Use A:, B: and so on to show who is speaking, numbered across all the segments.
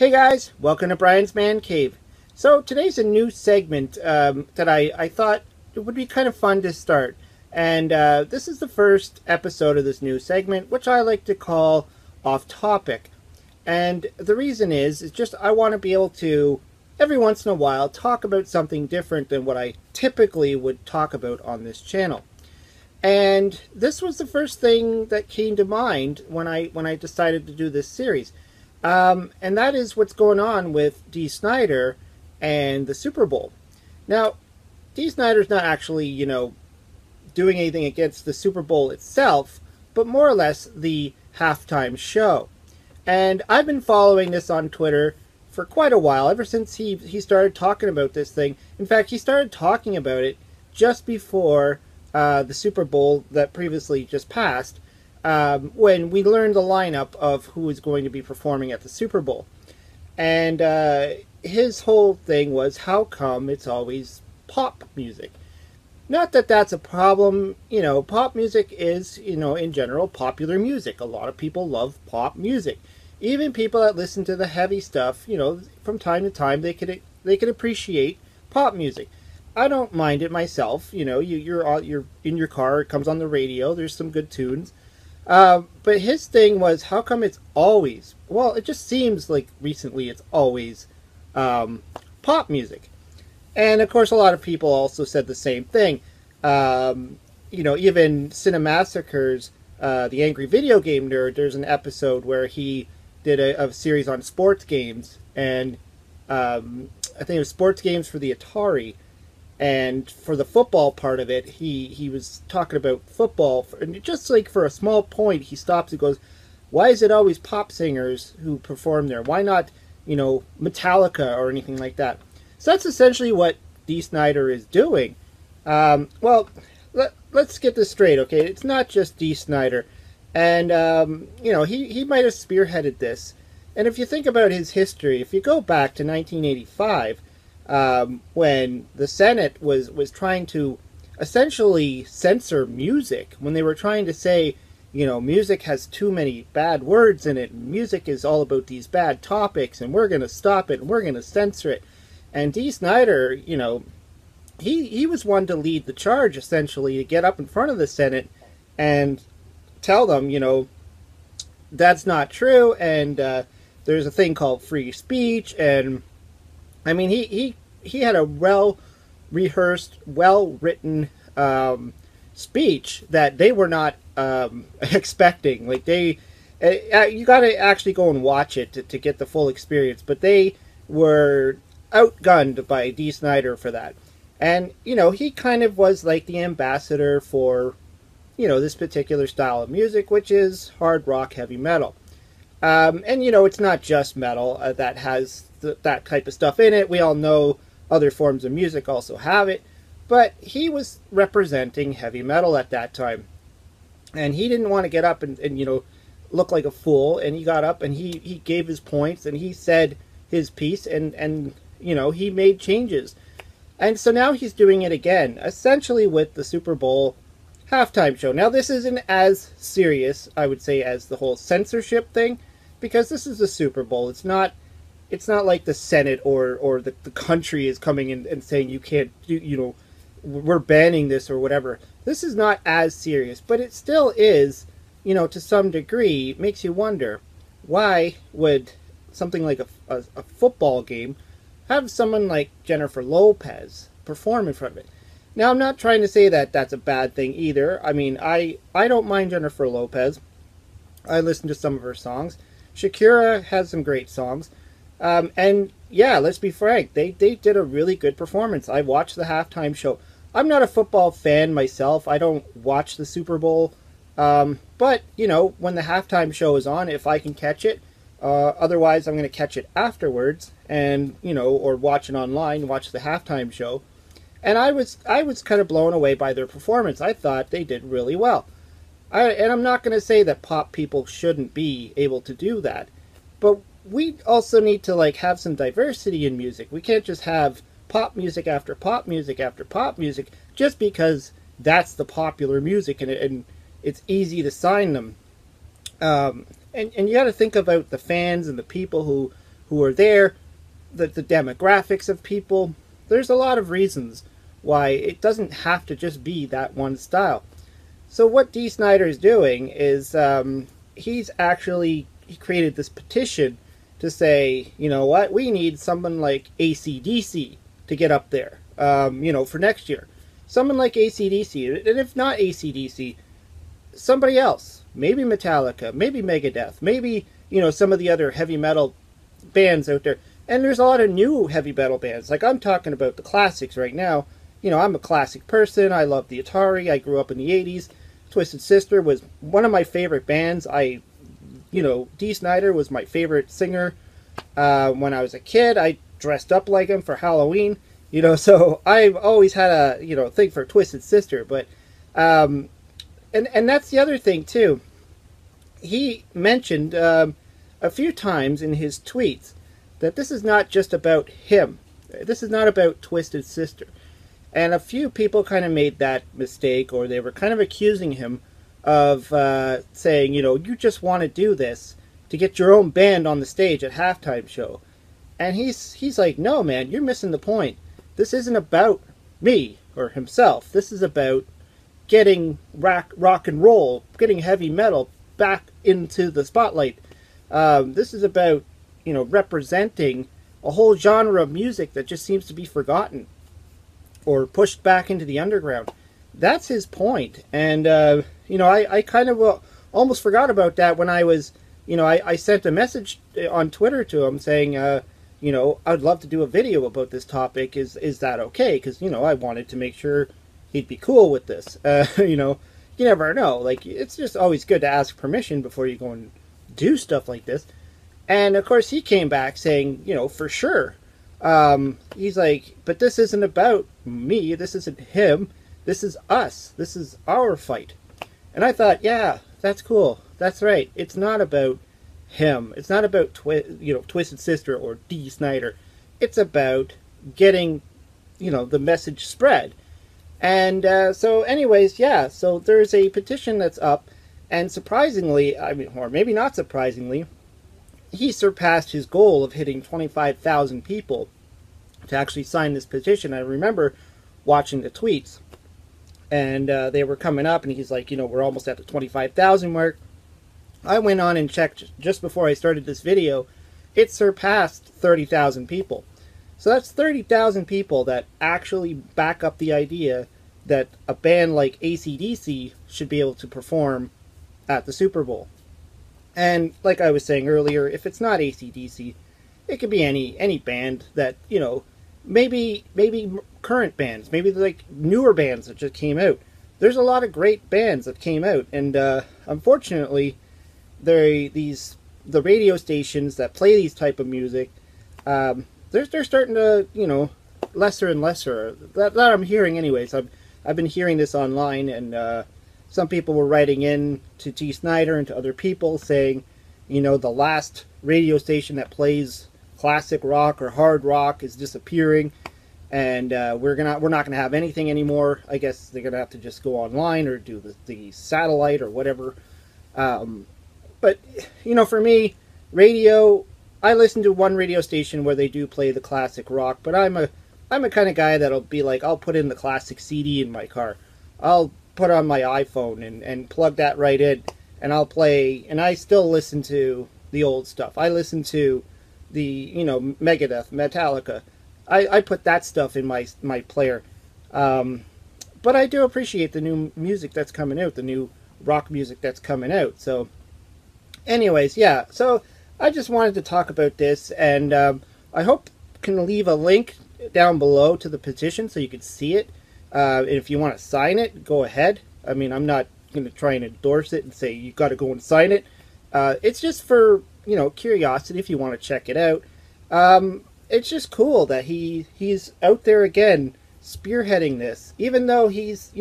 A: Hey guys, welcome to Brian's Man Cave. So today's a new segment that I thought it would be kind of fun to start. And this is the first episode of this new segment, which I like to call Off Topic. And the reason is just I want to be able to, every once in a while, talk about something different than what I typically would talk about on this channel. And this was the first thing that came to mind when I decided to do this series. And that is what's going on with Dee Snider and the Super Bowl. Now, Dee Snider's not actually, doing anything against the Super Bowl itself, but more or less the halftime show. And I've been following this on Twitter for quite a while, ever since he started talking about this thing. In fact, he started talking about it just before the Super Bowl that previously just passed. When we learned the lineup of who was going to be performing at the Super Bowl. And his whole thing was, how come it's always pop music? Not that that's a problem. Pop music is, in general, popular music. A lot of people love pop music. Even people that listen to the heavy stuff, from time to time, they could appreciate pop music. I don't mind it myself. You're in your car, it comes on the radio, there's some good tunes. But his thing was, how come it's always, well, it just seems like recently it's always pop music. And of course a lot of people also said the same thing. Even Cinemassacre's The Angry Video Game Nerd, there's an episode where he did a series on sports games, and I think it was sports games for the Atari. And for the football part of it, he was talking about football, and just like for a small point, he stops and goes, why is it always pop singers who perform there? Why not, Metallica or anything like that? So that's essentially what Dee Snider is doing. Well, let's get this straight, okay? It's not just Dee Snider. And, he might have spearheaded this. And if you think about his history, if you go back to 1985... when the Senate was trying to essentially censor music, when they were trying to say, music has too many bad words in it, music is all about these bad topics, and we're going to stop it, and we're going to censor it. And Dee Snider, he was one to lead the charge, essentially, to get up in front of the Senate and tell them, that's not true, and there's a thing called free speech, and I mean, he had a well-rehearsed, well-written speech that they were not expecting. Like, you got to actually go and watch it to get the full experience. But they were outgunned by Dee Snider for that. And, he kind of was like the ambassador for, this particular style of music, which is hard rock, heavy metal. And, it's not just metal that has that type of stuff in it. We all know other forms of music also have it. But he was representing heavy metal at that time. And he didn't want to get up and look like a fool. And he got up and he gave his points and he said his piece and he made changes. And so now he's doing it again, essentially with the Super Bowl halftime show. Now this isn't as serious, I would say, as the whole censorship thing, because this is the Super Bowl. It's not like the Senate or the country is coming in and saying you can't do, we're banning this or whatever. This is not as serious, but it still is, to some degree, makes you wonder, why would something like a football game have someone like Jennifer Lopez perform in front of it? Now, I'm not trying to say that that's a bad thing either. I mean, I don't mind Jennifer Lopez. I listen to some of her songs. Shakira has some great songs. And yeah, let's be frank, they did a really good performance. I watched the halftime show. I'm not a football fan myself. I don't watch the Super Bowl. But, when the halftime show is on, if I can catch it, otherwise I'm going to catch it afterwards and, or watch it online, watch the halftime show. And I was kind of blown away by their performance. I thought they did really well. And I'm not going to say that pop people shouldn't be able to do that. But we also need to have some diversity in music. We can't just have pop music after pop music after pop music just because that's the popular music and it's easy to sign them. And you got to think about the fans and the people who who are there, the demographics of people. There's a lot of reasons why it doesn't have to just be that one style. So what Dee Snider is doing is he created this petition to say, you know what, we need someone like AC/DC to get up there, for next year. Someone like AC/DC, and if not AC/DC, somebody else. Maybe Metallica, maybe Megadeth, maybe, some of the other heavy metal bands out there. And there's a lot of new heavy metal bands. Like, I'm talking about the classics right now. I'm a classic person. I love the Atari. I grew up in the 80s. Twisted Sister was one of my favorite bands. Dee Snider was my favorite singer when I was a kid. I dressed up like him for Halloween. So I've always had a, thing for Twisted Sister. But, and that's the other thing, too. He mentioned a few times in his tweets that this is not just about him. This is not about Twisted Sister. And a few people kind of made that mistake, or they were kind of accusing him of saying, you just want to do this to get your own band on the stage at halftime show. And he's like, no, man, you're missing the point. This isn't about me or himself. This is about getting rock and roll, getting heavy metal back into the spotlight. This is about, representing a whole genre of music that just seems to be forgotten or pushed back into the underground. That's his point. And, I kind of almost forgot about that when I was, I sent a message on Twitter to him saying, I'd love to do a video about this topic. Is that okay? Because, I wanted to make sure he'd be cool with this. You never know. Like, it's just always good to ask permission before you go and do stuff like this. And, of course, he came back saying, for sure. He's like, but this isn't about me. This isn't him. This is us. This is our fight. And I thought, yeah, that's cool. That's right. It's not about him. It's not about Twisted Sister or Dee Snider. It's about getting, the message spread. And so anyways, yeah, so there's a petition that's up, and surprisingly, or maybe not surprisingly, he surpassed his goal of hitting 25,000 people to actually sign this petition. I remember watching the tweets, and they were coming up, and he's like, we're almost at the 25,000 mark. I went on and checked just before I started this video. It surpassed 30,000 people. So that's 30,000 people that actually back up the idea that a band like AC/DC should be able to perform at the Super Bowl. And like I was saying earlier, if it's not AC/DC, it could be any band that, maybe current bands, maybe like newer bands that just came out. There's a lot of great bands that came out, and unfortunately, the radio stations that play these type of music, they're starting to, lesser and lesser. That I'm hearing anyways. I've been hearing this online, and some people were writing in to Dee Snider and to other people saying, the last radio station that plays classic rock or hard rock is disappearing, and we're not gonna have anything anymore. I guess they're gonna have to just go online or do the satellite or whatever. But for me, radio, I listen to one radio station where they do play the classic rock, but I'm a kind of guy that'll be like, I'll put in the classic CD in my car. I'll put on my iPhone and plug that right in, and I'll play, and I still listen to the old stuff. I listen to the, Megadeth, Metallica. I put that stuff in my player. But I do appreciate the new music that's coming out, the new rock music that's coming out. So anyways, yeah, so I just wanted to talk about this, and I hope I can leave a link down below to the petition so you can see it. And if you want to sign it, go ahead. I'm not going to try and endorse it and say you got to go and sign it. It's just for, curiosity if you want to check it out. It's just cool that he's out there again spearheading this, even though he's,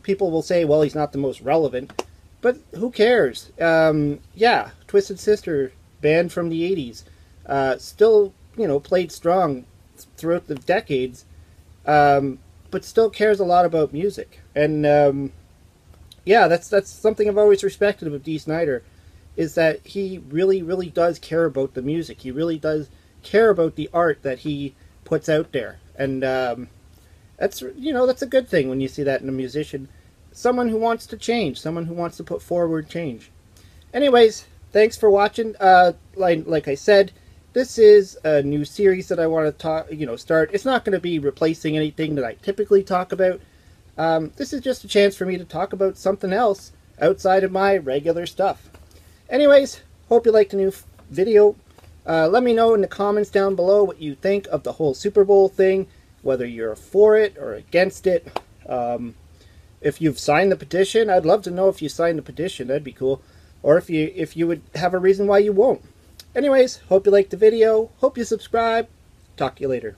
A: people will say, well, he's not the most relevant, but who cares? Yeah, Twisted Sister, band from the 80s, still, played strong throughout the decades, but still cares a lot about music. And yeah, that's something I've always respected about Dee Snider. is that he really, really does care about the music. He really does care about the art that he puts out there. And that's, that's a good thing when you see that in a musician. Someone who wants to change, someone who wants to put forward change. Anyways, thanks for watching. Like I said, this is a new series that I want to start. It's not going to be replacing anything that I typically talk about. This is just a chance for me to talk about something else outside of my regular stuff. Anyways, hope you liked the new video. Let me know in the comments down below what you think of the whole Super Bowl thing, whether you're for it or against it. If you've signed the petition, I'd love to know if you signed the petition. That'd be cool. Or if you would have a reason why you won't. Anyways, hope you liked the video. Hope you subscribe. Talk to you later.